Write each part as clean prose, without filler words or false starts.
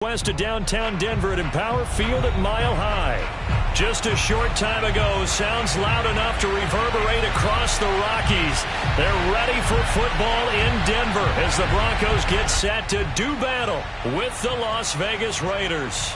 West of downtown Denver at Empower Field at Mile High. Just a short time ago, sounds loud enough to reverberate across the Rockies. They're ready for football in Denver as the Broncos get set to do battle with the Las Vegas Raiders.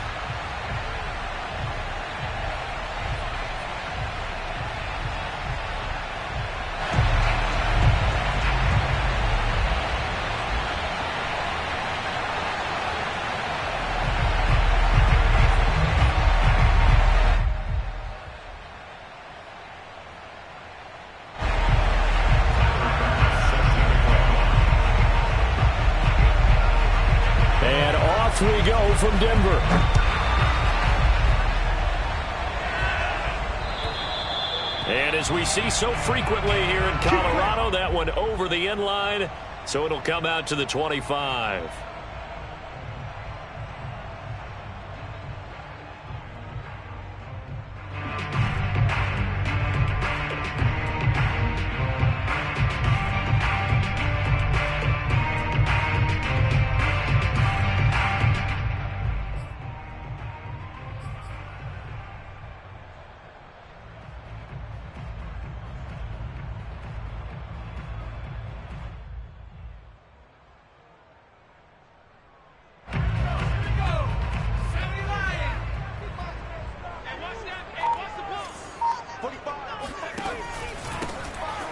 We go from Denver. And as we see so frequently here in Colorado, that one over the end line, so it'll come out to the 25.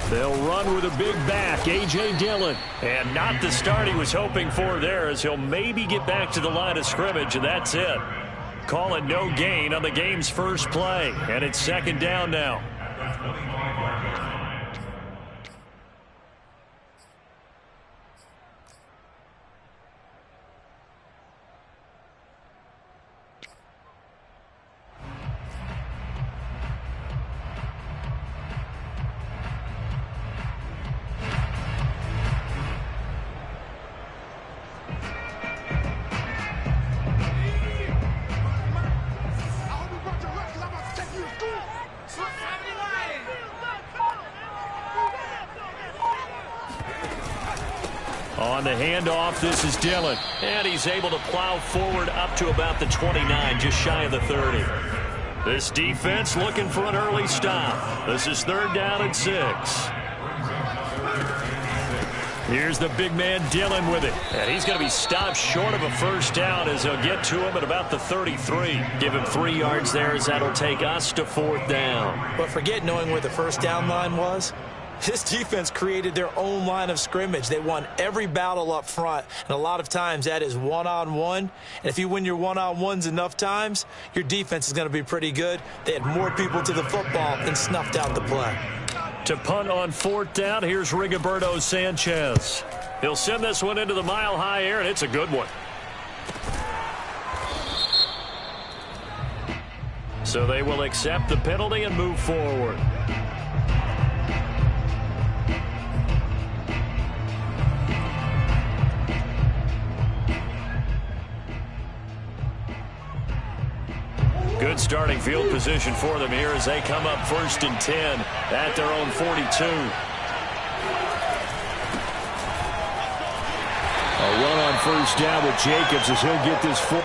They'll run with a big back, A.J. Dillon. And not the start he was hoping for there, as he'll maybe get back to the line of scrimmage, and that's it. Call it no gain on the game's first play, and it's second down now. On the handoff, this is Dillon. And he's able to plow forward up to about the 29, just shy of the 30. This defense looking for an early stop. This is third down and 6. Here's the big man Dillon with it. And he's going to be stopped short of a first down as he'll get to him at about the 33. Give him 3 yards there as that'll take us to fourth down. But forget knowing where the first down line was. This defense created their own line of scrimmage. They won every battle up front, and a lot of times that is one-on-one. And if you win your one-on-ones enough times, your defense is going to be pretty good. They had more people to the football and snuffed out the play. To punt on fourth down, here's Rigoberto Sanchez. He'll send this one into the mile-high air, and it's a good one. So they will accept the penalty and move forward. Good starting field position for them here as they come up 1st and 10 at their own 42. A run on first down with Jacobs as he'll get this full.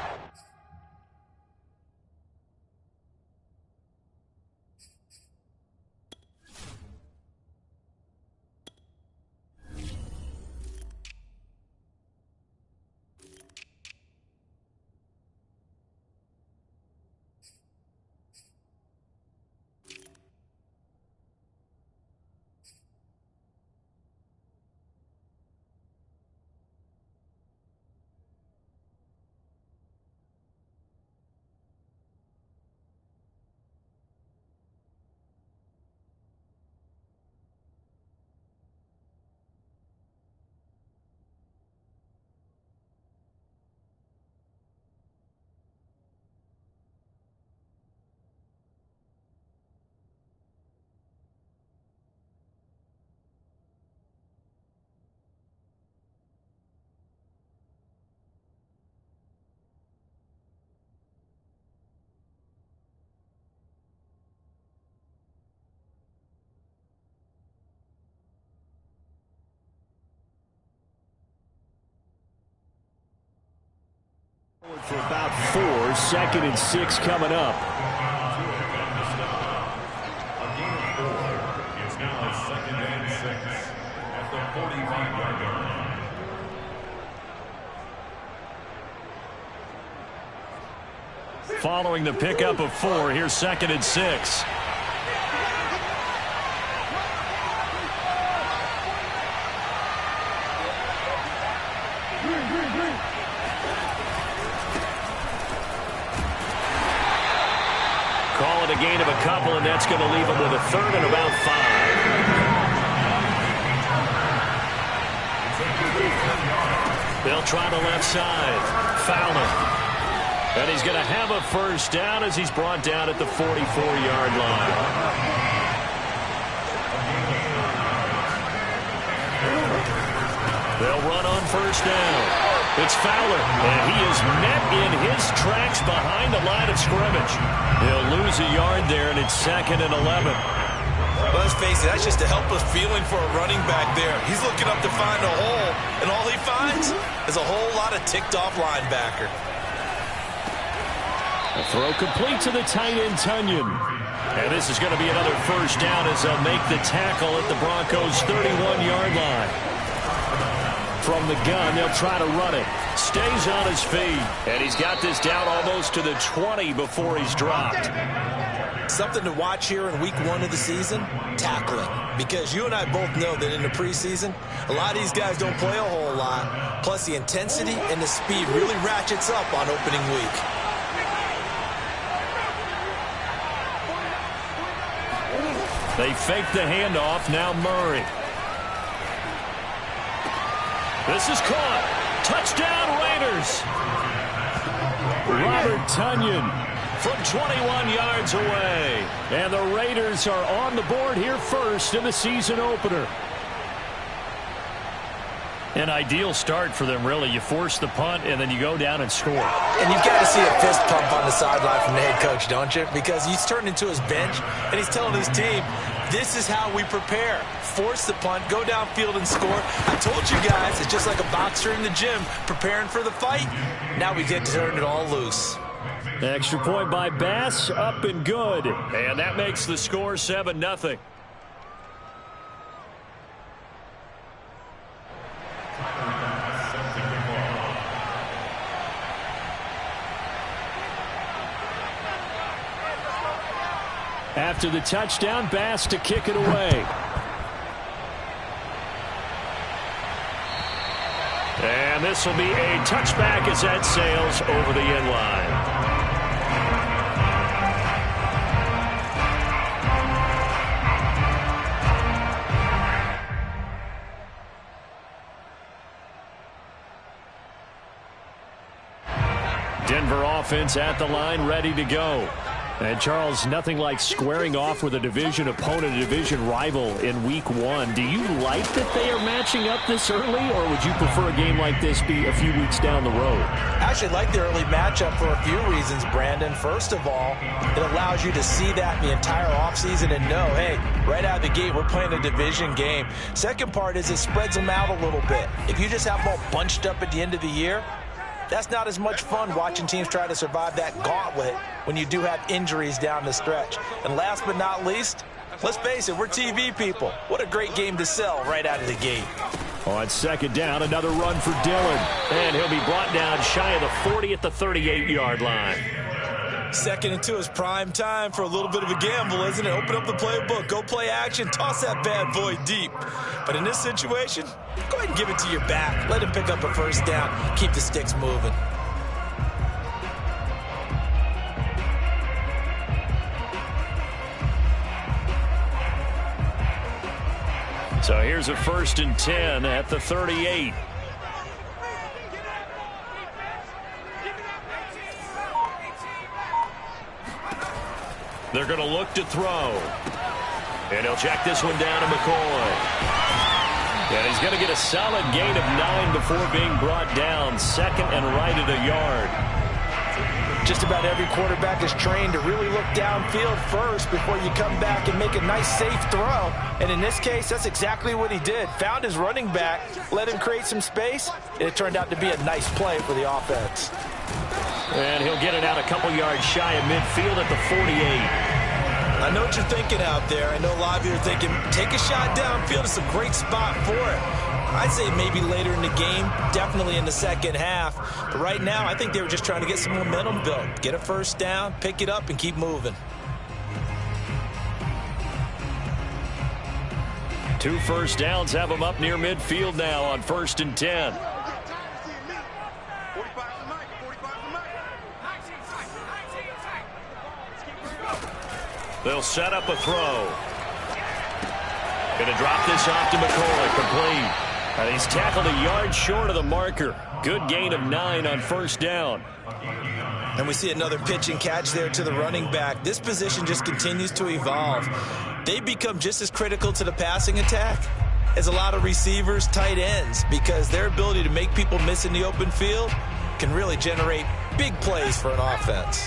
For about 4, 2nd and 6 coming up. A gain of 4. It's now 2nd and 6 at the 45-yard line. Following the pickup of 4, here's 2nd and 6. Call it a gain of a couple, and that's going to leave them with a 3rd and about 5. They'll try the left side. Fowler. And he's going to have a 1st down as he's brought down at the 44-yard line. They'll run on 1st down. It's Fowler, and he is met in his tracks behind the line of scrimmage. He'll lose a yard there, and it's 2nd and 11. Well, let's face it, that's just a helpless feeling for a running back there. He's looking up to find a hole, and all he finds is a whole lot of ticked-off linebacker. A throw complete to the tight end, Tunyon. And this is going to be another 1st down as they'll make the tackle at the Broncos' 31-yard line. From the gun, they'll try to run it. Stays on his feet. And he's got this down almost to the 20 before he's dropped. Something to watch here in week 1 of the season, tackling. Because you and I both know that in the preseason, a lot of these guys don't play a whole lot. Plus, the intensity and the speed really ratchets up on opening week. They fake the handoff. Now Murray. This is caught. Touchdown, Raiders. Robert Tunyon from 21 yards away. And the Raiders are on the board here first in the season opener. An ideal start for them, really. You force the punt, and then you go down and score. And you've got to see a fist pump on the sideline from the head coach, don't you? Because he's turned into his bench, and he's telling his team, this is how we prepare. Force the punt, go downfield and score. I told you guys, it's just like a boxer in the gym preparing for the fight. Now we get to turn it all loose. Extra point by Bass, up and good. And that makes the score 7-0. After the touchdown, Bass to kick it away. And this will be a touchback as that sails over the end line. Denver offense at the line, ready to go. And, Charles, nothing like squaring off with a division opponent, a division rival in week 1. Do you like that they are matching up this early, or would you prefer a game like this be a few weeks down the road? I actually like the early matchup for a few reasons, Brandon. First of all, it allows you to see that the entire offseason and know, hey, right out of the gate, we're playing a division game. Second part is it spreads them out a little bit. If you just have them all bunched up at the end of the year, that's not as much fun watching teams try to survive that gauntlet when you do have injuries down the stretch. And last but not least, let's face it, we're TV people. What a great game to sell right out of the gate. On 2nd down, another run for Dillon. And he'll be brought down shy of the 40 at the 38-yard line. 2nd and 2 is prime time for a little bit of a gamble, isn't it? Open up the playbook, go play action, toss that bad boy deep. But in this situation, go ahead and give it to your back. Let him pick up a 1st down. Keep the sticks moving. So here's a 1st and 10 at the 38. They're going to look to throw. And he'll check this one down to McCoy. And he's going to get a solid gain of 9 before being brought down. 2nd and right at a yard. Just about every quarterback is trained to really look downfield first before you come back and make a nice, safe throw. And in this case, that's exactly what he did. Found his running back, let him create some space, and it turned out to be a nice play for the offense. And he'll get it out a couple yards shy of midfield at the 48. I know what you're thinking out there. I know a lot of you are thinking, take a shot downfield. It's a great spot for it. I'd say maybe later in the game, definitely in the second half. But right now, I think they were just trying to get some momentum built. Get a first down, pick it up, and keep moving. 2 first downs have them up near midfield now on 1st and 10. They'll set up a throw. Going to drop this off to McCoy, complete. And he's tackled a yard short of the marker. Good gain of 9 on 1st down. And we see another pitch and catch there to the running back. This position just continues to evolve. They become just as critical to the passing attack as a lot of receivers, tight ends, because their ability to make people miss in the open field can really generate big plays for an offense.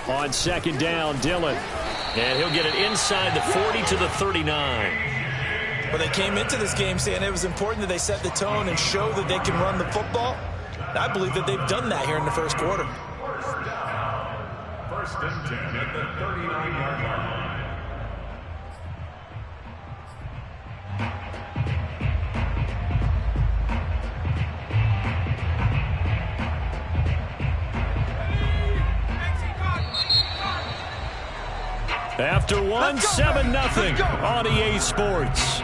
On 2nd down, Dillon. And he'll get it inside the 40 to the 39. Well, they came into this game saying it was important that they set the tone and show that they can run the football. And I believe that they've done that here in the first quarter. 1st and 10 at the 39-yard line. After one, 7-0 on EA Sports.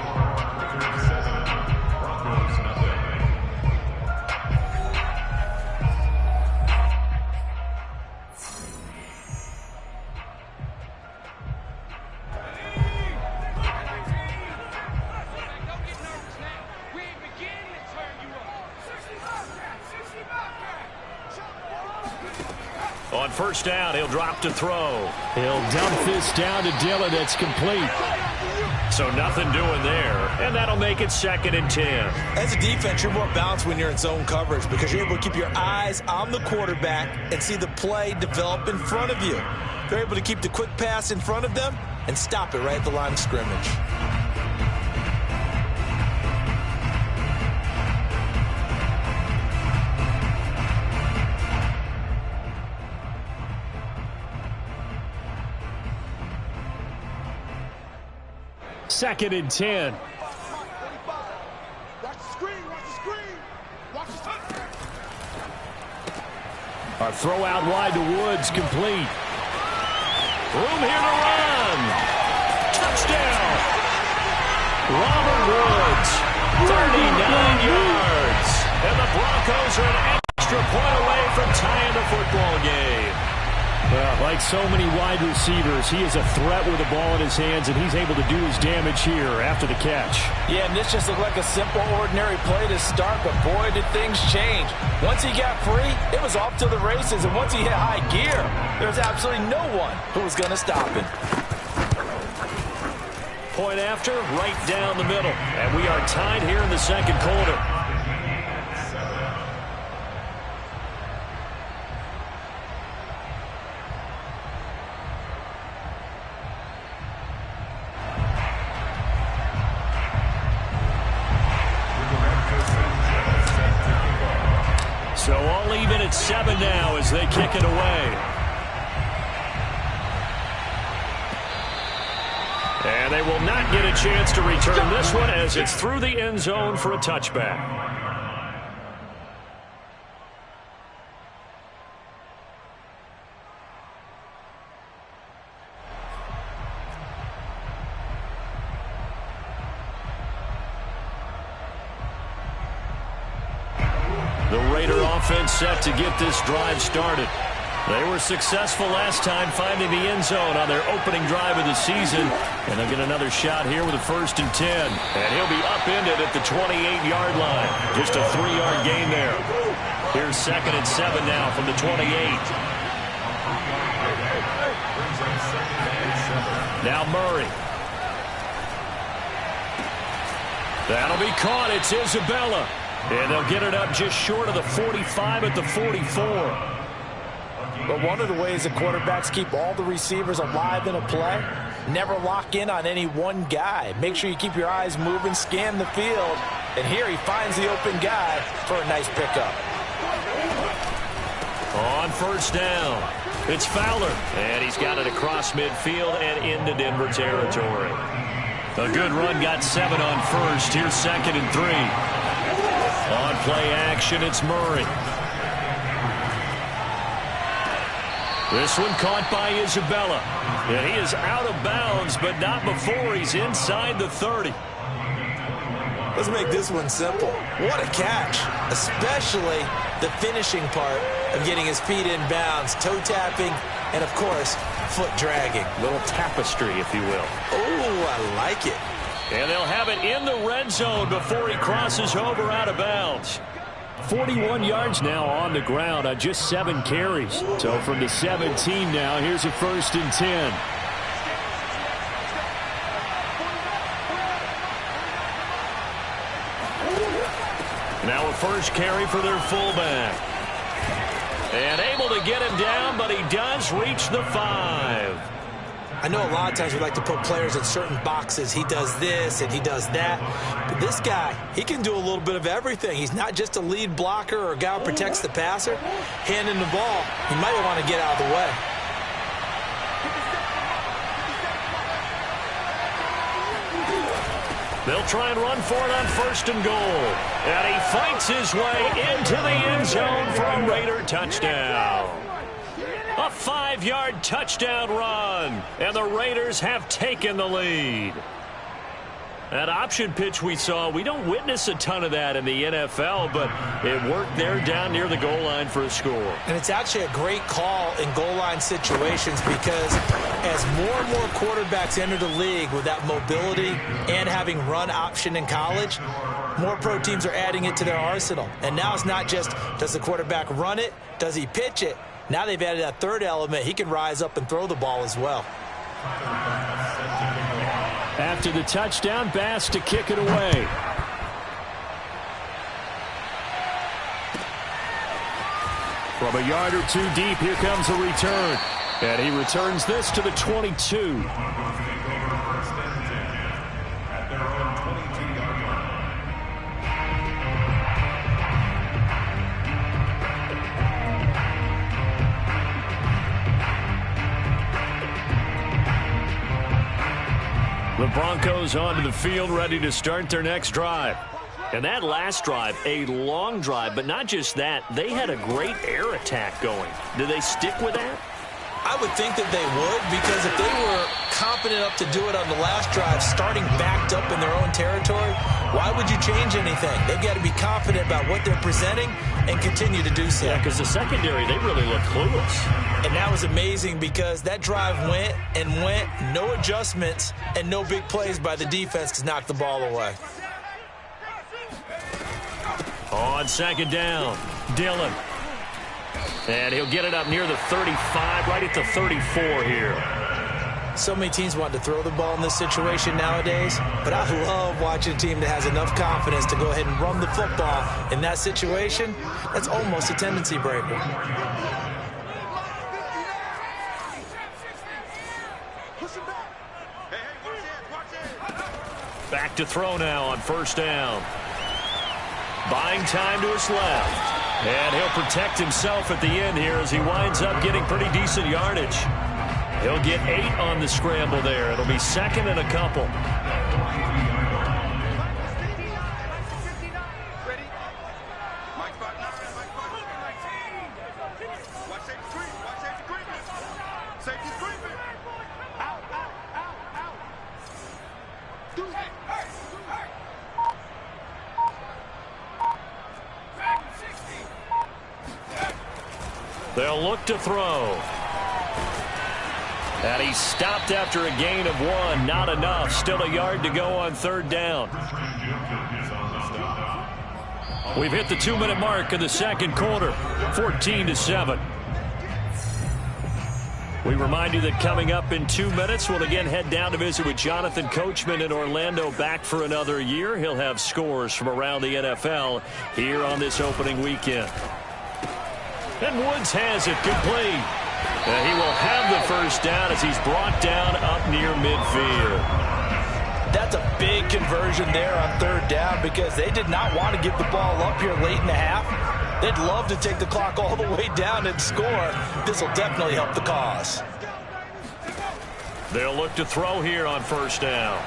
On 1st down, he'll drop to throw. He'll dump this down to Dillon. It's complete. So nothing doing there, and that'll make it 2nd and 10. As a defense, you're more balanced when you're in zone coverage because you're able to keep your eyes on the quarterback and see the play develop in front of you. They're able to keep the quick pass in front of them and stop it right at the line of scrimmage. Second and 10. Watch the screen, watch the screen. Watch the screen. A throw out wide to Woods, complete. Room here to run. Touchdown. Robert Woods, 39 yards. And the Broncos are an extra point away from tying the football game. Well, like so many wide receivers, he is a threat with the ball in his hands, and he's able to do his damage here after the catch. Yeah, and this just looked like a simple, ordinary play to start, but boy, did things change. Once he got free, it was off to the races, and once he hit high gear, there was absolutely no one who was going to stop him. Point after, right down the middle, and we are tied here in the second quarter. So all even at 7 now as they kick it away. And they will not get a chance to return this one as it's through the end zone for a touchback. The Raider offense set to get this drive started. They were successful last time finding the end zone on their opening drive of the season. And they'll get another shot here with a 1st and 10. And he'll be upended at the 28-yard line. Just a 3-yard gain there. Here's 2nd and 7 now from the 28. Now Murray. That'll be caught. It's Isabella. And they'll get it up just short of the 45 at the 44. But one of the ways the quarterbacks keep all the receivers alive in a play, never lock in on any one guy. Make sure you keep your eyes moving, scan the field. And here he finds the open guy for a nice pickup. On first down, it's Fowler. And he's got it across midfield and into Denver territory. A good run, got 7 on first. Here's 2nd and 3. On play action, it's Murray. This one caught by Isabella. And he is out of bounds, but not before he's inside the 30. Let's make this one simple. What a catch, especially the finishing part of getting his feet in bounds, toe tapping, and, of course, foot dragging. Little tapestry, if you will. Oh, I like it. And they'll have it in the red zone before he crosses over out of bounds. 41 yards now on the ground on just 7 carries. So from the 17 now, here's a 1st and 10. Now a first carry for their fullback. And able to get him down, but he does reach the 5. I know a lot of times we like to put players in certain boxes. He does this and he does that. But this guy, he can do a little bit of everything. He's not just a lead blocker or a guy who protects the passer. Handing the ball, he might want to get out of the way. They'll try and run for it on 1st and goal. And he fights his way into the end zone for a Raider touchdown. A 5-yard touchdown run. And the Raiders have taken the lead. That option pitch we saw, we don't witness a ton of that in the NFL, but it worked there down near the goal line for a score. And it's actually a great call in goal line situations because as more and more quarterbacks enter the league with that mobility and having run option in college, more pro teams are adding it to their arsenal. And now it's not just does the quarterback run it, does he pitch it? Now they've added that third element. He can rise up and throw the ball as well. After the touchdown, Bass to kick it away. From a yard or two deep, here comes a return. And he returns this to the 22. The Broncos onto the field, ready to start their next drive. And that last drive, a long drive, but not just that. They had a great air attack going. Do they stick with that? I would think that they would, because if they were confident enough to do it on the last drive, starting backed up in their own territory, why would you change anything? They've got to be confident about what they're presenting and continue to do so. Yeah, because the secondary, they really look clueless. And that was amazing because that drive went and went, no adjustments, and no big plays by the defense to knock the ball away. On 2nd down, Dillon. And he'll get it up near the 35, right at the 34 here. So many teams want to throw the ball in this situation nowadays, but I love watching a team that has enough confidence to go ahead and run the football in that situation. That's almost a tendency breaker. Back to throw now on 1st down. Buying time to his left. And he'll protect himself at the end here as he winds up getting pretty decent yardage. He'll get 8 on the scramble there. It'll be 2nd and a couple. They'll look to throw. And he's stopped after a gain of 1. Not enough. Still a yard to go on 3rd down. We've hit the 2-minute mark of the 2nd quarter. 14-7. We remind you that coming up in 2 minutes, we'll again head down to visit with Jonathan Coachman in Orlando, back for another year. He'll have scores from around the NFL here on this opening weekend. And Woods has it complete. He will have the first down as he's brought down up near midfield. That's a big conversion there on third down because they did not want to give the ball up here late in the half. They'd love to take the clock all the way down and score. This will definitely help the cause. They'll look to throw here on first down.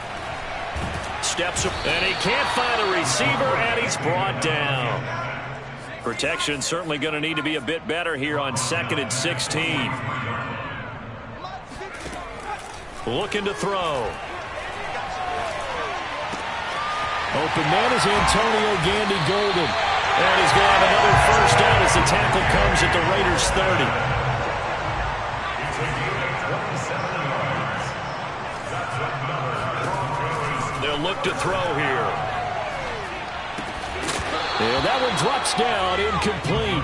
Steps up, and he can't find a receiver, and he's brought down. Protection certainly going to need to be a bit better here on 2nd and 16. Looking to throw. Open man is Antonio Gandy Golden. And he's going to have another first down as the tackle comes at the Raiders' 30. They'll look to throw here. And that one drops down, incomplete.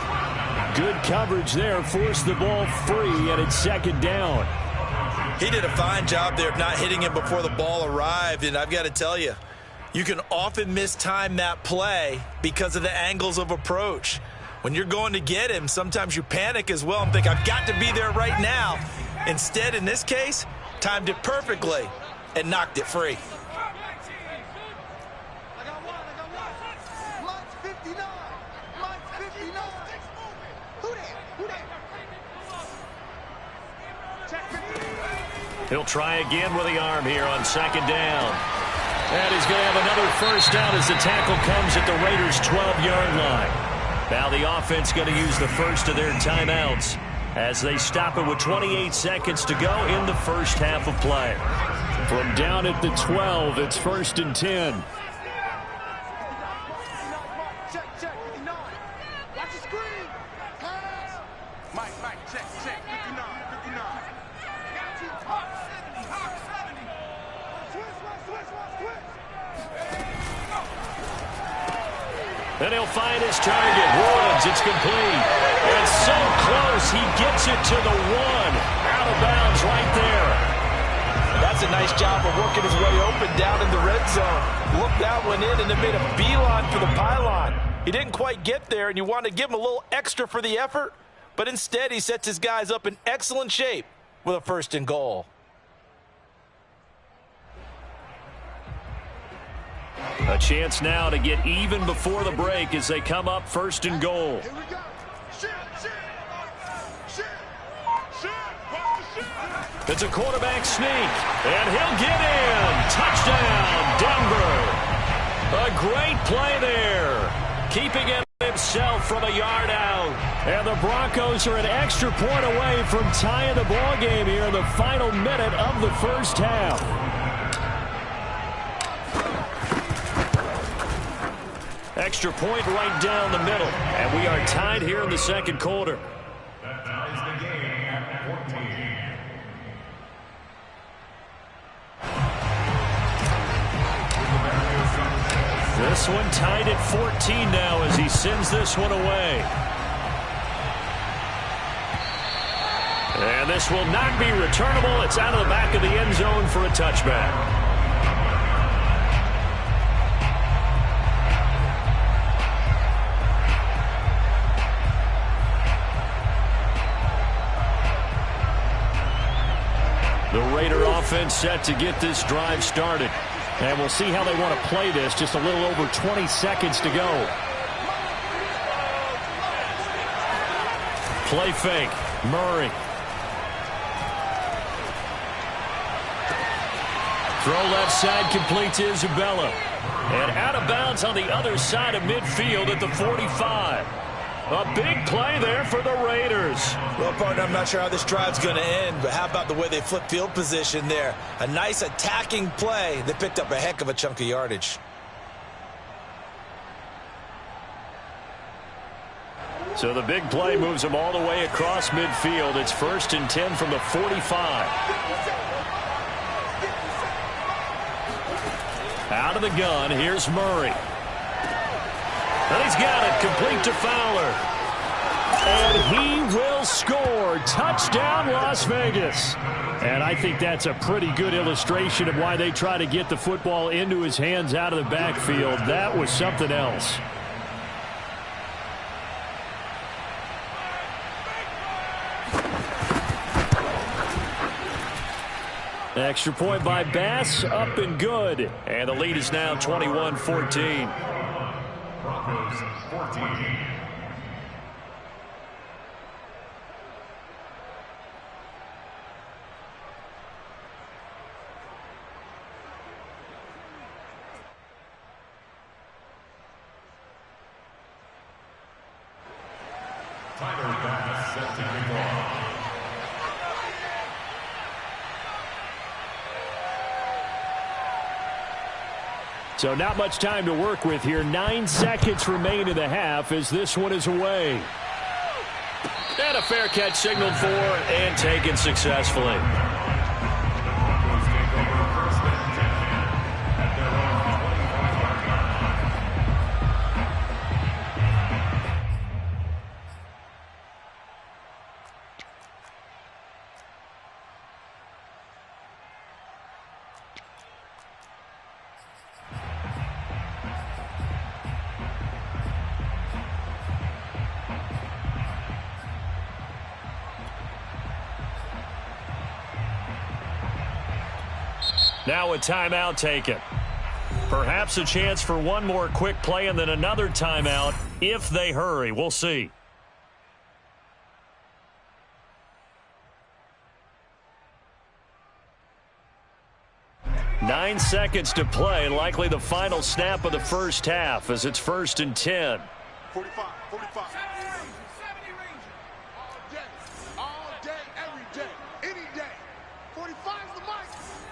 Good coverage there, forced the ball free, and it's second down. He did a fine job there of not hitting him before the ball arrived, and I've got to tell you, you can often mistime that play because of the angles of approach. When you're going to get him, sometimes you panic as well and think, I've got to be there right now. Instead, in this case, timed it perfectly and knocked it free. He'll try again with the arm here on second down. And he's going to have another first down as the tackle comes at the Raiders' 12-yard line. Now the offense going to use the first of their timeouts as they stop it with 28 seconds to go in the first half of play. From down at the 12, it's 1st and 10. Check, 59. Watch the screen. Pass. Mike, check, 59. Then he'll find his target. Woods, it's complete. And so close, he gets it to the 1. Out of bounds right there. That's a nice job of working his way open down in the red zone. Looked that one in and then made a beeline for the pylon. He didn't quite get there, and you want to give him a little extra for the effort, but instead he sets his guys up in excellent shape with a 1st and goal. A chance now to get even before the break as they come up 1st and goal. Here we go. Shit. It's a quarterback sneak, and he'll get in. Touchdown, Denver. A great play there, keeping it himself from a yard out. And the Broncos are an extra point away from tying the ball game here in the final minute of the first half. Extra point right down the middle, and we are tied here in the second quarter. That ties the game at 14. This one tied at 14 now as he sends this one away. And this will not be returnable. It's out of the back of the end zone for a touchback. The Raider offense set to get this drive started. And we'll see how they want to play this. Just a little over 20 seconds to go. Play fake. Murray. Throw left side, complete to Isabella. And out of bounds on the other side of midfield at the 45. A big play there for the Raiders. Well, partner, I'm not sure how this drive's going to end, but how about the way they flip field position there? A nice attacking play that picked up a heck of a chunk of yardage. So the big play moves them all the way across midfield. It's 1st and 10 from the 45. Out of the gun, here's Murray. And he's got it, complete to Fowler. And he will will score. Touchdown, Las Vegas. And I think that's a pretty good illustration of why they try to get the football into his hands out of the backfield. That was something else. Extra point by Bass, up and good. And the lead is now 21-14. Broncos 14. Tyler Bass set to kick off. So not much time to work with here. 9 seconds remain in the half as this one is away. And a fair catch signaled for and taken successfully. Broncos take over first and 10 at their own 25-yard line. Now a timeout taken. Perhaps a chance for one more quick play and then another timeout if they hurry. We'll see. Nine seconds to play, likely the final snap of the first half as it's 1st and 10. 45, 45. All day, every day, any day. 45's the mic.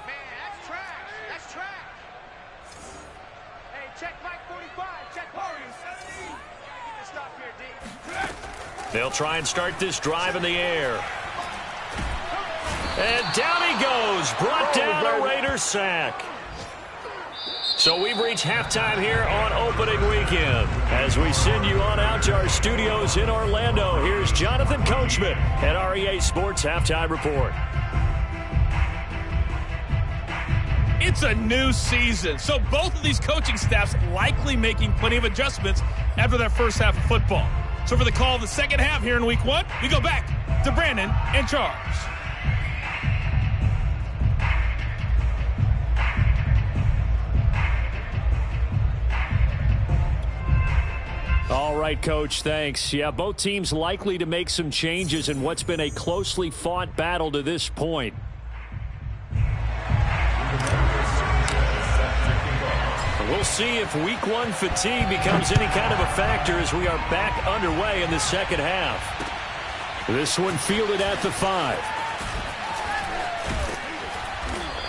Man, that's trash. That's trash. Hey, check Mike 45. Check Warriors. Get the stop here, D. They'll try and start this drive in the air. And down he goes. Brought down a Raider sack. So we've reached halftime here on opening weekend. As we send you on out to our studios in Orlando, here's Jonathan Coachman at REA Sports Halftime Report. It's a new season, so both of these coaching staffs likely making plenty of adjustments after their first half of football. So for the call of the second half here in week one, we go back to Brandon and Charles. All right, Coach, thanks. Yeah, both teams likely to make some changes in what's been a closely fought battle to this point. We'll see if week one fatigue becomes any kind of a factor as we are back underway in the second half. This one fielded at the 5.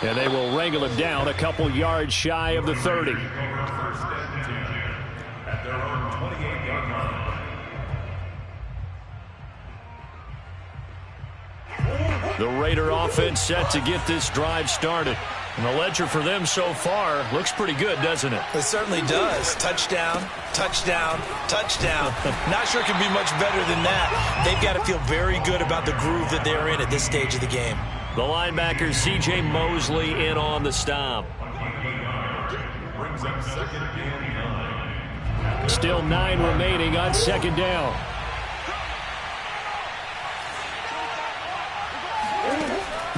And they will wrangle him down a couple yards shy of the 30. At their own 28-yard line. The Raider offense set to get this drive started. And the ledger for them so far looks pretty good, doesn't it? It certainly does. Touchdown, touchdown, touchdown. Not sure it can be much better than that. They've got to feel very good about the groove that they're in at this stage of the game. The linebacker, C.J. Mosley, in on the stop. Brings up second and 9. Still 9 remaining on second down.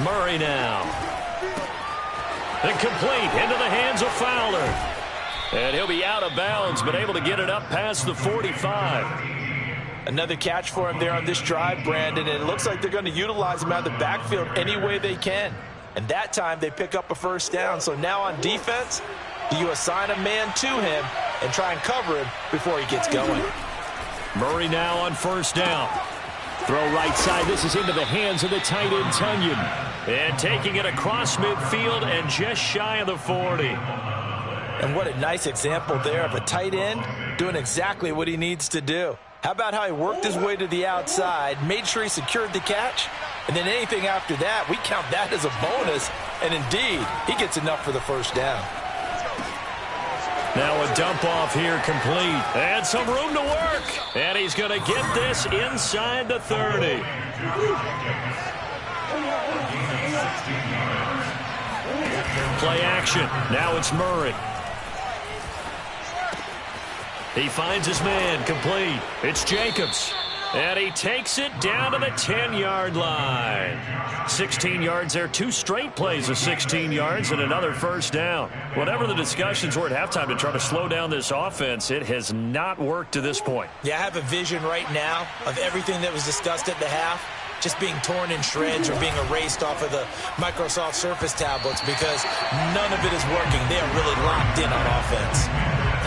Murray now. Incomplete into the hands of Fowler. And he'll be out of bounds, but able to get it up past the 45. Another catch for him there on this drive, Brandon, and it looks like they're going to utilize him out of the backfield any way they can. And that time they pick up a first down. So now on defense, do you assign a man to him and try and cover him before he gets going? Murray now on first down. Throw right side. This is into the hands of the tight end, Tunyon. And taking it across midfield and just shy of the 40. And what a nice example there of a tight end doing exactly what he needs to do. How about how he worked his way to the outside, made sure he secured the catch, and then anything after that, we count that as a bonus. And indeed, he gets enough for the first down. Now a dump off here complete. And some room to work. And he's going to get this inside the 30. Play action. Now it's Murray. He finds his man, complete. It's Jacobs. And he takes it down to the 10-yard line. 16 yards there, 2 straight plays of 16 yards and another first down. Whatever the discussions were at halftime to try to slow down this offense, it has not worked to this point. Yeah, I have a vision right now of everything that was discussed at the half just being torn in shreds or being erased off of the Microsoft Surface tablets because none of it is working. They are really locked in on offense.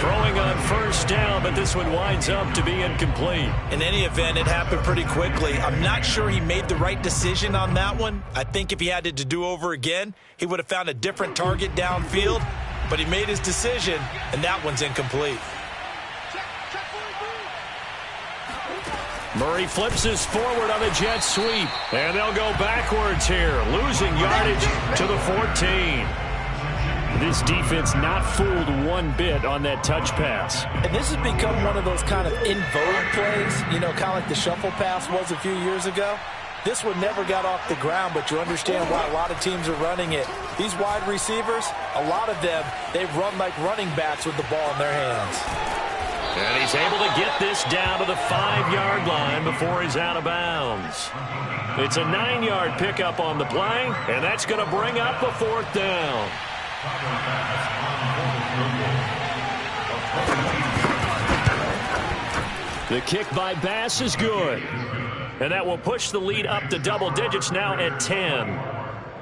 Throwing on first down, but this one winds up to be incomplete. In any event, it happened pretty quickly. I'm not sure he made the right decision on that one. I think if he had it to do over again, he would have found a different target downfield, but he made his decision, and that one's incomplete. Murray flips this forward on the jet sweep, and they'll go backwards here, losing yardage to the 14. This defense not fooled one bit on that touch pass. And this has become one of those kind of in vogue plays, you know, kind of like the shuffle pass was a few years ago. This one never got off the ground, but you understand why a lot of teams are running it. These wide receivers, a lot of them, they run like running backs with the ball in their hands. And he's able to get this down to the 5-yard line before he's out of bounds. It's a 9-yard pickup on the play, and that's going to bring up a 4th down. The kick by Bass is good. And that will push the lead up to double digits now at 10.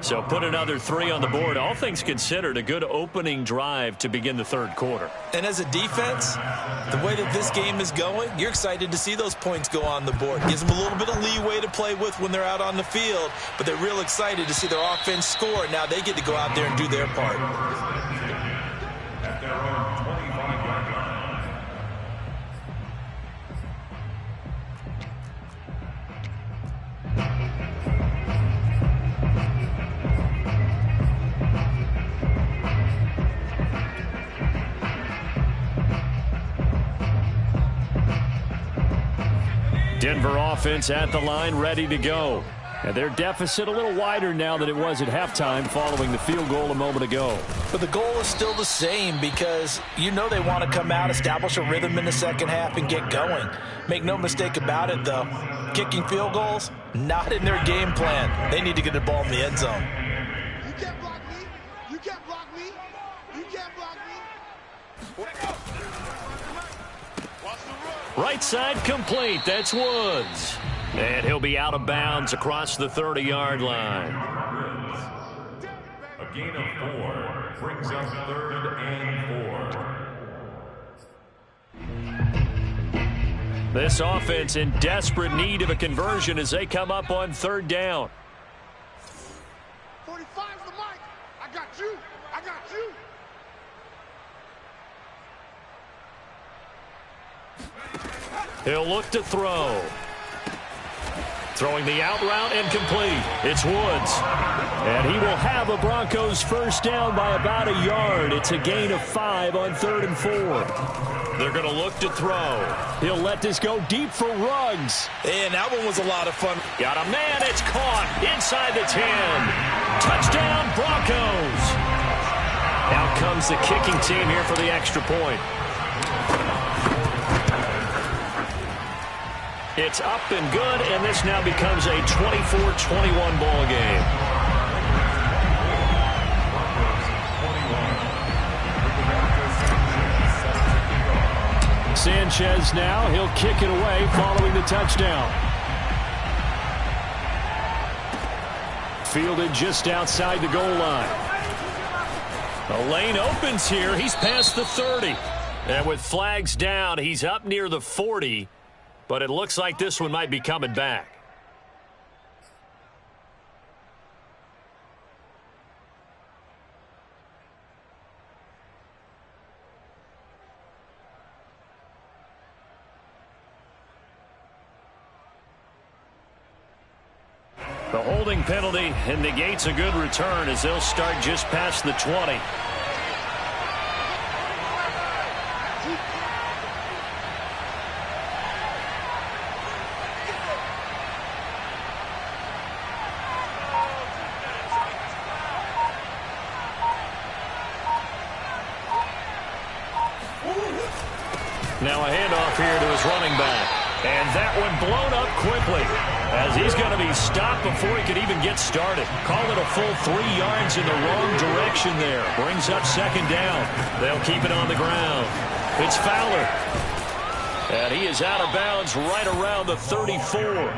So put another 3 on the board. All things considered, a good opening drive to begin the third quarter. And as a defense, the way that this game is going, you're excited to see those points go on the board. Gives them a little bit of leeway to play with when they're out on the field, but they're real excited to see their offense score. Now they get to go out there and do their part. At their own 25-yard line. Denver offense at the line, ready to go. And their deficit a little wider now than it was at halftime following the field goal a moment ago. But the goal is still the same because you know they want to come out, establish a rhythm in the second half, and get going. Make no mistake about it, though. Kicking field goals, not in their game plan. They need to get the ball in the end zone. You can't block me. You can't block me. You can't block me. Right side complete. That's Woods. And he'll be out of bounds across the 30-yard line. A gain of 4 brings up 3rd and 4. This offense in desperate need of a conversion as they come up on 3rd down. 45's the mic. I got you. I got you. He'll look to throw. Throwing the out route and complete. It's Woods. And he will have a Broncos first down by about a yard. It's a gain of 5 on 3rd and 4. They're going to look to throw. He'll let this go deep for Ruggs. And that one was a lot of fun. Got a man. It's caught inside the 10. Touchdown, Broncos. Out comes the kicking team here for the extra point. It's up and good, and this now becomes a 24-21 ball game. Sanchez now, he'll kick it away following the touchdown. Fielded just outside the goal line. The lane opens here. He's past the 30. And with flags down, he's up near the 40. But it looks like this one might be coming back. The holding penalty and negates a good return as they'll start just past the 20. Now a handoff here to his running back. And that one blown up quickly as he's going to be stopped before he could even get started. Call it a full 3 yards in the wrong direction there. Brings up second down. They'll keep it on the ground. It's Fowler. And he is out of bounds right around the 34.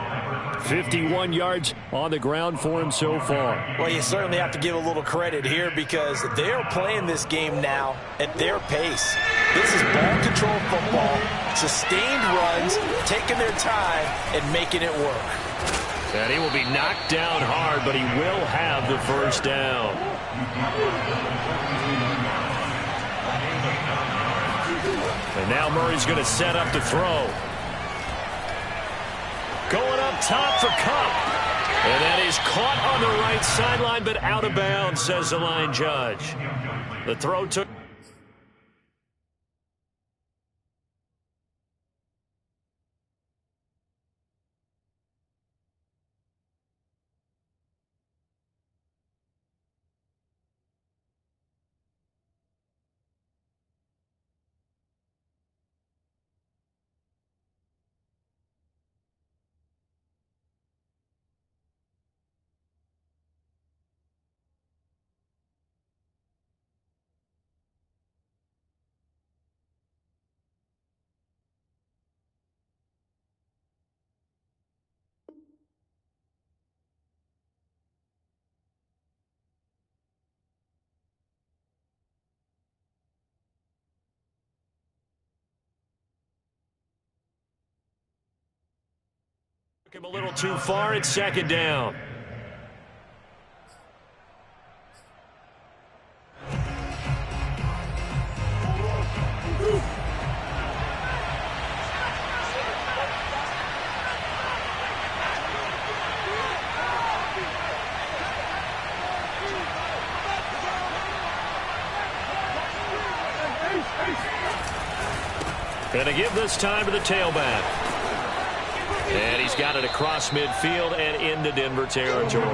51 yards on the ground for him so far. Well, you certainly have to give a little credit here because they're playing this game now at their pace. This is ball control football, sustained runs, taking their time and making it work. And he will be knocked down hard, but he will have the first down. And now Murray's going to set up to throw. Going up top for Kupp. And that is caught on the right sideline, but out of bounds, says the line judge. The throw took... him a little too far. It's second down. Going to give this time to the tailback. And he's got it across midfield and into Denver territory.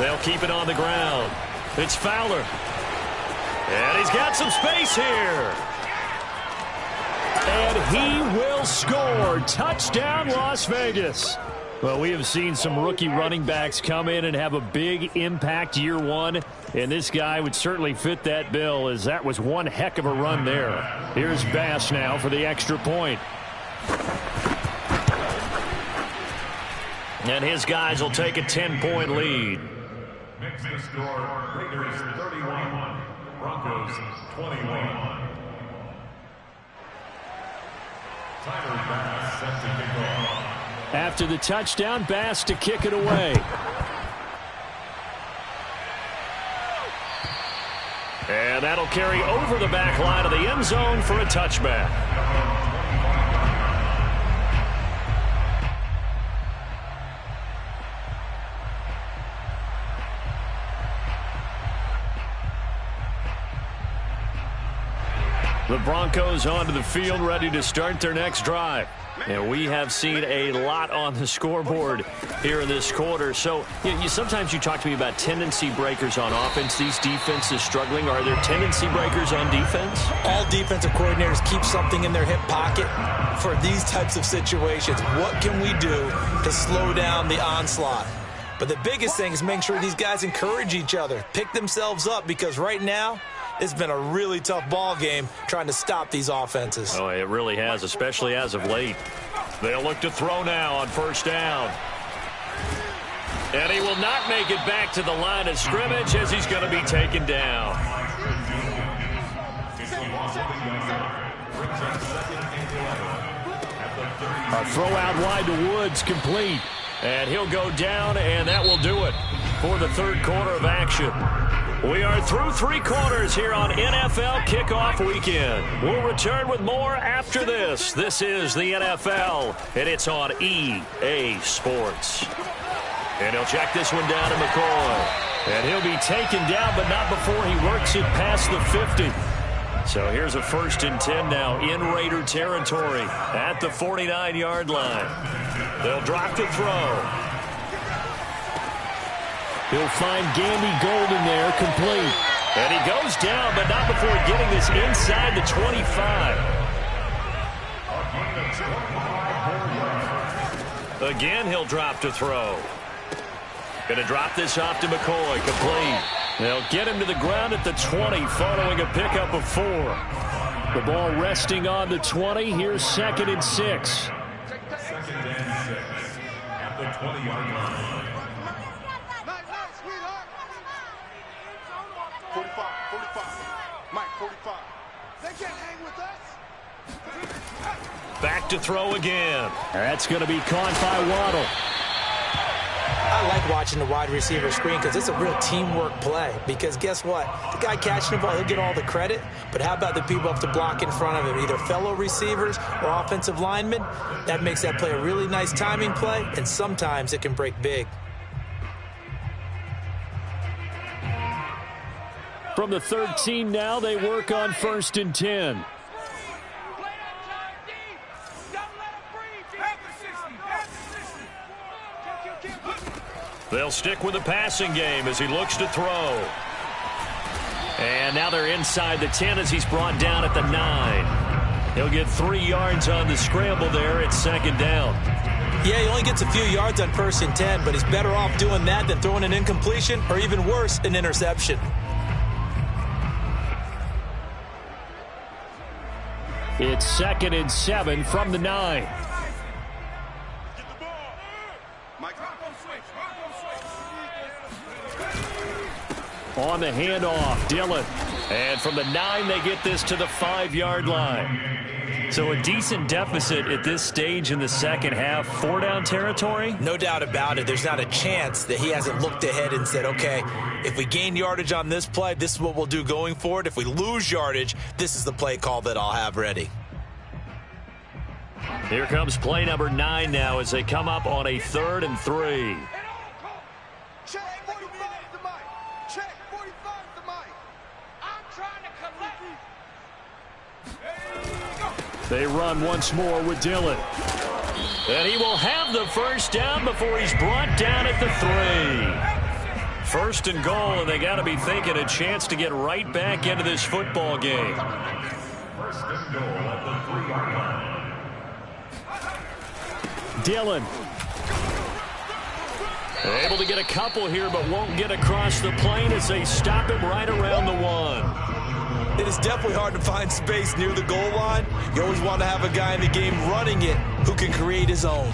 They'll keep it on the ground. It's Fowler. And he's got some space here. And he will score. Touchdown, Las Vegas. Well, we have seen some rookie running backs come in and have a big impact year one. And this guy would certainly fit that bill, as that was one heck of a run there. Here's Bass now for the extra point. And his guys will take a 10-point lead. Makes the score Raiders 31, Broncos 21. After the touchdown, Bass to kick it away. And that'll carry over the back line of the end zone for a touchback. The Broncos onto the field, ready to start their next drive. And we have seen a lot on the scoreboard here in this quarter. So sometimes you talk to me about tendency breakers on offense. These defenses struggling. Are there tendency breakers on defense? All defensive coordinators keep something in their hip pocket for these types of situations. What can we do to slow down the onslaught? But the biggest thing is make sure these guys encourage each other, pick themselves up, because right now it's been a really tough ball game trying to stop these offenses. Oh, it really has, especially as of late. They'll look to throw now on first down. And he will not make it back to the line of scrimmage as he's going to be taken down. A throw out wide to Woods, complete. And he'll go down, and that will do it for the third quarter of action. We are through three quarters here on NFL Kickoff Weekend. We'll return with more after this. This is the NFL, and it's on EA Sports. And he'll check this one down to McCoy. And he'll be taken down, but not before he works it past the 50. So here's a 1st and 10 now in Raider territory at the 49-yard line. They'll drop to throw. He'll find Gandy Golden there, complete. And he goes down, but not before getting this inside the 25. Again, he'll drop to throw. Going to drop this off to McCoy, complete. They'll get him to the ground at the 20 following a pickup of 4. The ball resting on the 20. Here's 2nd and 6. 2nd and 6 at the 20-yard line. 45. Mike, 45. They can't hang with us. Back to throw again. That's going to be caught by Waddle. I like watching the wide receiver screen because it's a real teamwork play. Because guess what? The guy catching the ball, he'll get all the credit. But how about the people up to block in front of him, either fellow receivers or offensive linemen? That makes that play a really nice timing play, and sometimes it can break big. From the 13 now, they work on 1st and 10. They'll stick with the passing game as he looks to throw. And now they're inside the 10 as he's brought down at the 9. He'll get 3 yards on the scramble there at 2nd down. Yeah, he only gets a few yards on 1st and 10, but he's better off doing that than throwing an incompletion or even worse, an interception. It's 2nd and 7 from the 9. On the handoff, Dillon. And from the 9, they get this to the 5-yard line. So a decent deficit at this stage in the second half. 4-down territory? No doubt about it. There's not a chance that he hasn't looked ahead and said, okay, if we gain yardage on this play, this is what we'll do going forward. If we lose yardage, this is the play call that I'll have ready. Here comes play number 9 now as they come up on a 3rd and 3. Check 45 to Mike. Check 45 to Mike. I'm trying to collect. They run once more with Dillon. And he will have the 1st down before he's brought down at the 3. 1st and goal, and they got to be thinking a chance to get right back into this football game. 1st and goal at the 3-yard line. Dillon. Able to get a couple here, but won't get across the plane as they stop him right around the 1. It is definitely hard to find space near the goal line. You always want to have a guy in the game running it who can create his own.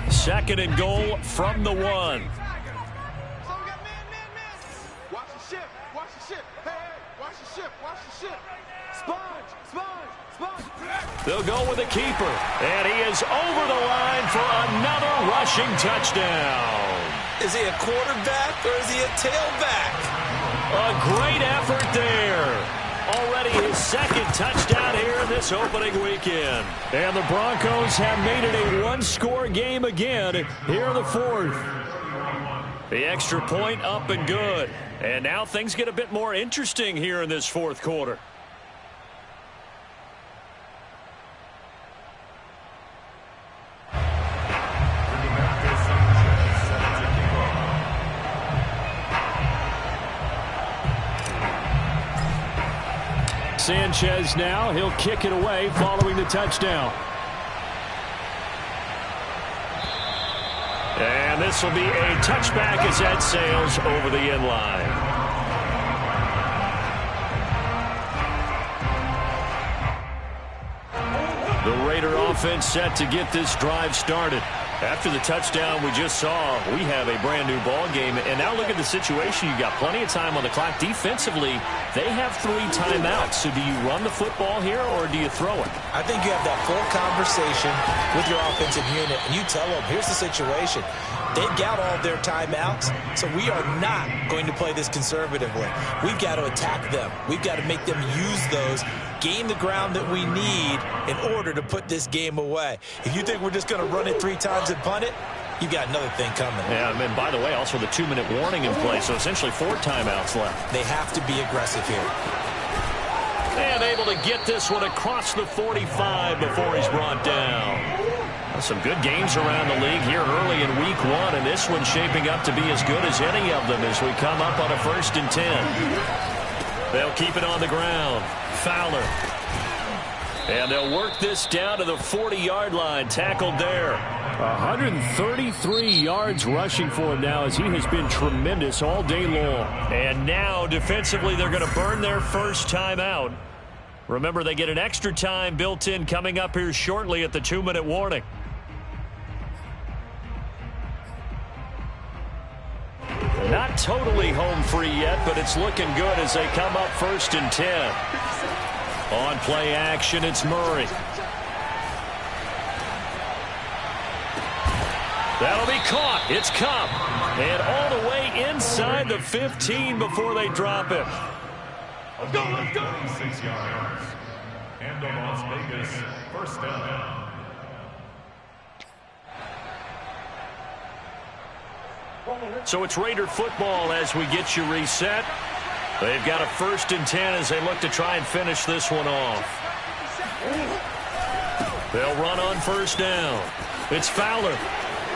Second and goal from the 1. So we got man. Watch the ship. Hey, watch the ship. Sponge. They'll go with the keeper. And he is over the line for another rushing touchdown. Is he a quarterback or is he a tailback? A great effort there. Already his 2nd touchdown here in this opening weekend. And the Broncos have made it a one-score game again here in the 4th. The extra point up and good. And now things get a bit more interesting here in this 4th quarter. Sanchez now, he'll kick it away following the touchdown. And this will be a touchback as that sails over the end line. The Raider offense set to get this drive started. After the touchdown we just saw, we have a brand new ball game. And now look at the situation. You've got plenty of time on the clock. Defensively, they have 3 timeouts. So do you run the football here or do you throw it? I think you have that full conversation with your offensive unit, and you tell them, here's the situation. They've got all of their timeouts, so we are not going to play this conservatively. We've got to attack them. We've got to make them use those gain the ground that we need in order to put this game away. If you think we're just going to run it 3 times and punt it, you got another thing coming. Yeah, and by the way, also the 2-minute warning in play, so essentially 4 timeouts left. They have to be aggressive here. And able to get this one across the 45 before he's brought down. Some good games around the league here early in week 1, and this one's shaping up to be as good as any of them as we come up on a 1st and 10. They'll keep it on the ground. Fowler. And they'll work this down to the 40-yard line. Tackled there. 133 yards rushing for him now as he has been tremendous all day long. And now defensively they're going to burn their first timeout. Remember, they get an extra time built in coming up here shortly at the 2-minute warning. Not totally home free yet, but it's looking good as they come up 1st and 10. On play action, it's Murray. That'll be caught. It's Cup. And all the way inside the 15 before they drop it. Let's go, let's go. 6 yards. And the Las Vegas 1st down. So it's Raider football as we get you reset. They've got a 1st and 10 as they look to try and finish this one off. They'll run on 1st down. It's Fowler.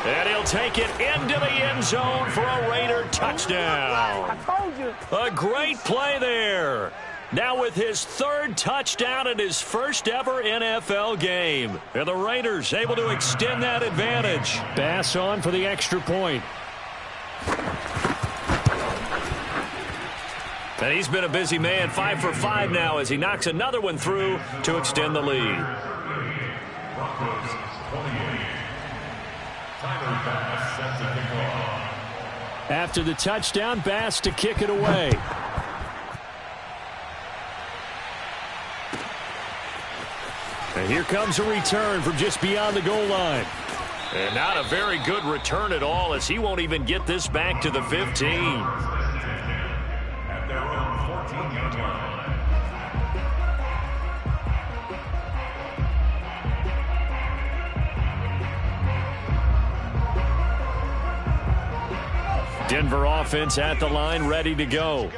And he'll take it into the end zone for a Raider touchdown. I told you. A great play there. Now with his 3rd touchdown in his 1st ever NFL game. And the Raiders able to extend that advantage. Bass on for the extra point. And he's been a busy man, 5 for 5 now as he knocks another one through to extend the lead. Broncos 28. Tyler Bass set to kick off. After the touchdown, Bass to kick it away. And here comes a return from just beyond the goal line. And not a very good return at all as he won't even get this back to the 15. At their own 14-yard line. Denver offense at the line, ready to go.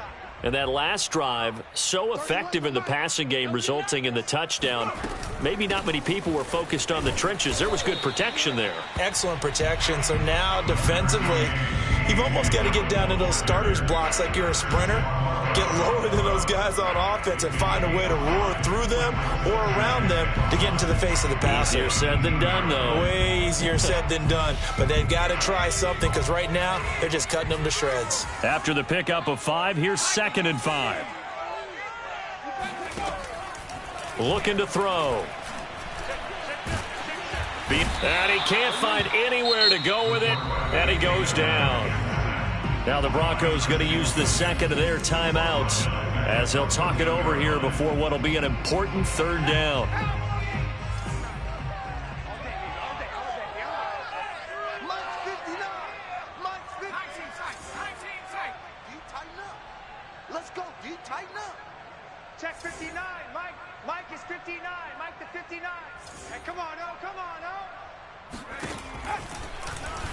And that last drive, so effective in the passing game, resulting in the touchdown. Maybe not many people were focused on the trenches. There was good protection there. Excellent protection. So now defensively, you've almost got to get down to those starters blocks like you're a sprinter. Get lower than those guys on offense and find a way to roar through them or around them to get into the face of the passer. Easier said than done, though. Way easier said than done. But they've got to try something because right now they're just cutting them to shreds. After the pickup of 5, here's 2nd and 5. Looking to throw. And he can't find anywhere to go with it, and he goes down. Now the Broncos going to use the 2nd of their timeouts as they'll talk it over here before what will be an important 3rd down. Mike's 59. Mike's 50. 19 sight. Do you tighten up? Let's go. Do you tighten up? Check 59. Mike is 59. Mike the 59. Hey, come on, oh, come on, oh.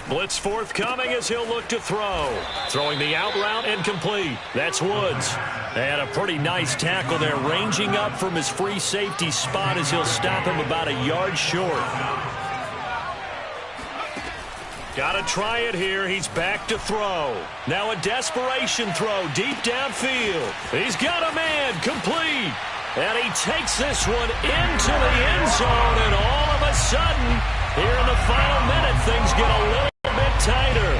Blitz forthcoming as he'll look to throw. Throwing the out route and complete. That's Woods. And a pretty nice tackle there, ranging up from his free safety spot as he'll stop him about a yard short. Got to try it here. He's back to throw. Now a desperation throw deep downfield. He's got a man, complete. And he takes this one into the end zone, and all of a sudden, here in the final minute, things get a little bit tighter.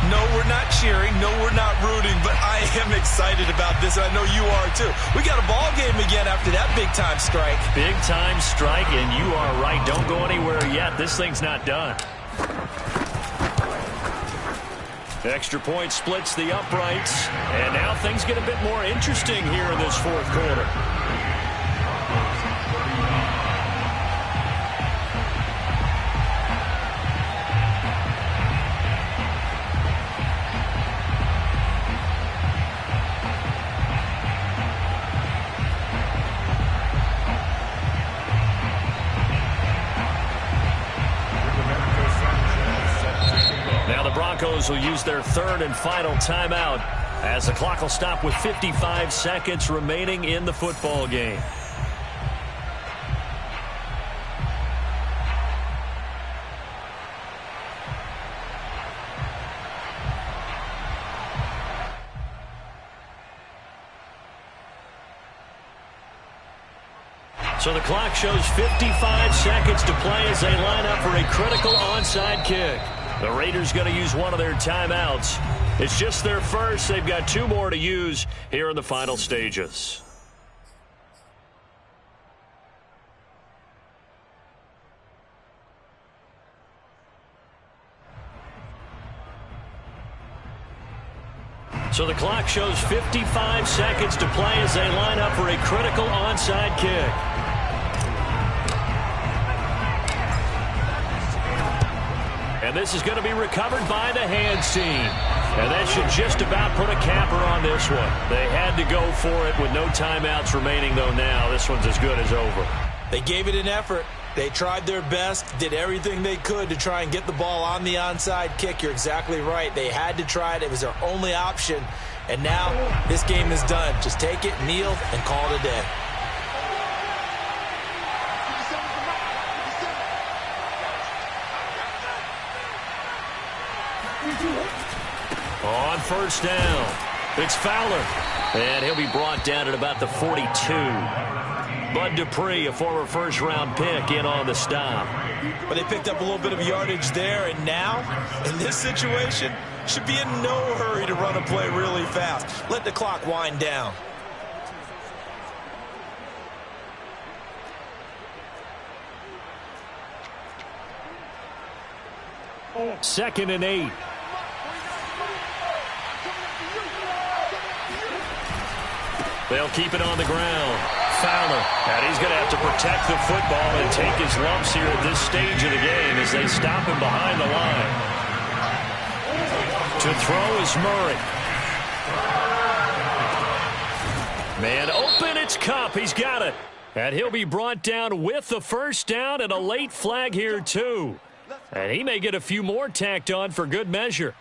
No, we're not cheering. No, we're not rooting, but I am excited about this, and I know you are too. We got a ball game again after that big-time strike. Big-time strike, and you are right. Don't go anywhere yet. This thing's not done. Extra point splits the uprights, and now things get a bit more interesting here in this 4th quarter. Broncos will use their third and final timeout as the clock will stop with 55 seconds remaining in the football game. So the clock shows 55 seconds to play as they line up for a critical onside kick. The Raiders going to use one of their timeouts. It's just their first. They've got 2 more to use here in the final stages. So the clock shows 55 seconds to play as they line up for a critical onside kick. And this is going to be recovered by the hands team. And that should just about put a capper on this one. They had to go for it with no timeouts remaining, though now this one's as good as over. They gave it an effort. They tried their best, did everything they could to try and get the ball on the onside kick. You're exactly right. They had to try it. It was their only option. And now this game is done. Just take it, kneel, and call it a day. On first down, it's Fowler. And he'll be brought down at about the 42. Bud Dupree, a former first-round pick, in on the stop. But they picked up a little bit of yardage there, and now, in this situation, should be in no hurry to run a play really fast. Let the clock wind down. Second and 8. They'll keep it on the ground. Fowler, and he's going to have to protect the football and take his lumps here at this stage of the game as they stop him behind the line. To throw is Murray. Man open, it's Kupp. He's got it. And he'll be brought down with the first down and a late flag here too. And he may get a few more tacked on for good measure.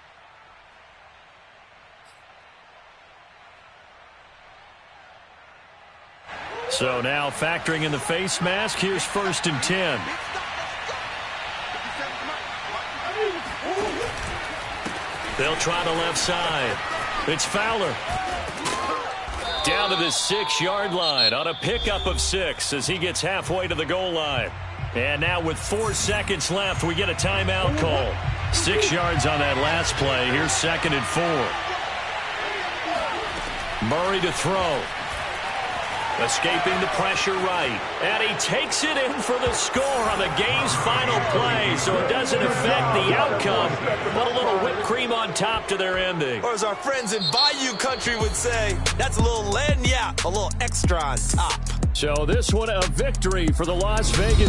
So now factoring in the face mask, here's first and 10. They'll try the left side. It's Fowler. Down to the 6-yard line on a pickup of 6 as he gets halfway to the goal line. And now with 4 seconds left, we get a timeout call. 6 yards on that last play. Here's second and 4. Murray to throw. Escaping the pressure right. And he takes it in for the score on the game's final play. So it doesn't affect the outcome, but a little whipped cream on top to their ending. Or as our friends in Bayou Country would say, that's a little lagniappe, a little extra on top. So this one a victory for the Las Vegas